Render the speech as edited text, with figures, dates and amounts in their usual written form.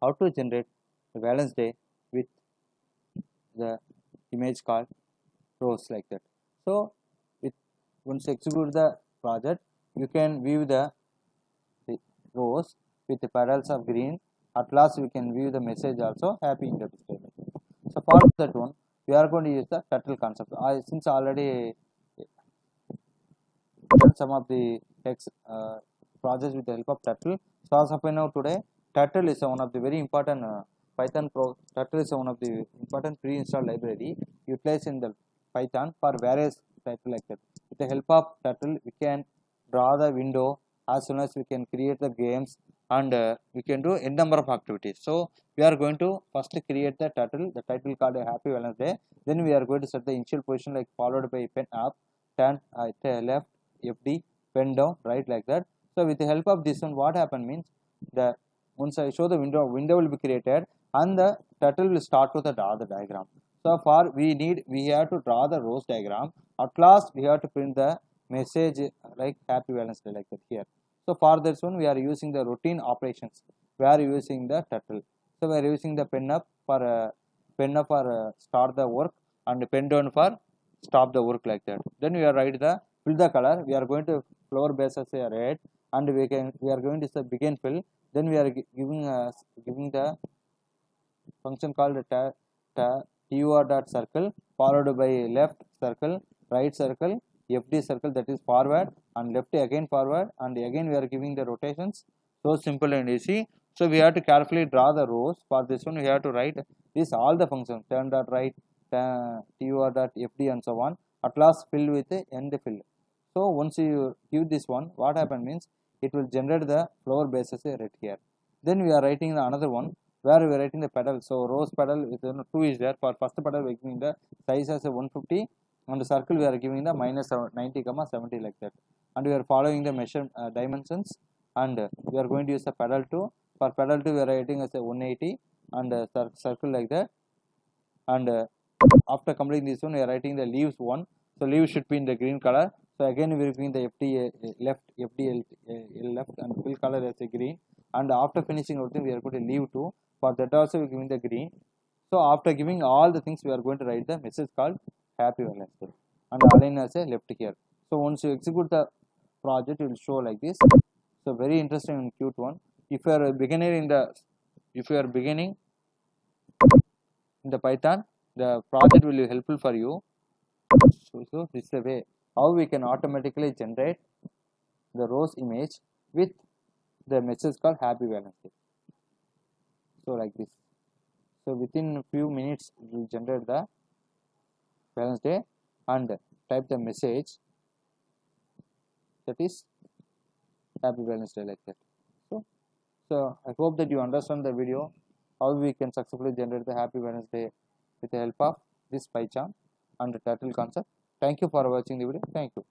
how to generate the Valentine's Day with the image called rose like that. So with once you execute the project, you can view the rose with the petals of green. At last we can view the message also happy in the display. So for that one, we are going to use the turtle concept. Since already done some of the text projects with the help of turtle. So as of now today, turtle is one of the very important Python pro. Turtle is one of the important pre-installed library utilized in the Python for various types like that. With the help of turtle, we can draw the window as soon as we can create the games and we can do n number of activities. So we are going to first create the title called a Happy Valentine's Day. Then we are going to set the initial position like followed by pen up, turn left, FD, pen down, right like that. So with the help of this one, what happen means the once I show the window will be created and the turtle will start to draw the diagram. So for we have to draw the rose diagram. At last we have to print the message like Happy Valentine's Day like that here. So for this one we are using the routine operations. We are using the turtle. So we are using the pen up for start the work and pen down for stop the work like that. Then we are write the fill the color. We are going to flower base as a red and we are going to say begin fill. Then we are giving the function called tur dot circle followed by left circle, right circle, FD circle, that is forward, and left again forward, and again we are giving the rotations. So simple and easy. So we have to carefully draw the rows. For this one we have to write this all the functions turn dot right, tur dot FD and so on. At last fill with the end fill. So once you give this one, what happen means it will generate the flower bases right here. Then we are writing the another one where we are writing the pedal. So rose pedal with 2 is there. For first pedal we are giving the size as a 150 and the circle we are giving the minus 90 70 like that. And we are following the measure dimensions and we are going to use the pedal 2. For pedal 2 we are writing as a 180 and circle like that. And after completing this one we are writing the leaves 1. So leaves should be in the green color. So again we are giving the FD left, FD left and fill color as a green. And after finishing everything we are going to leave 2. For that also we are giving the green. So after giving all the things we are going to write the message called Happy Valentine's Day and align as a left here. So once you execute the project it will show like this. So very interesting and cute one. If you are a beginner in the Python, the project will be helpful for you. So this is the way how we can automatically generate the rose image with the message called Happy Valentine's Day. So like this. So within a few minutes it will generate the Valentine's Day and type the message that is Happy Valentine's Day like that. So I hope that you understand the video how we can successfully generate the Happy Valentine's Day with the help of this PyCharm and the turtle concept. Thank you for watching the video. Thank you.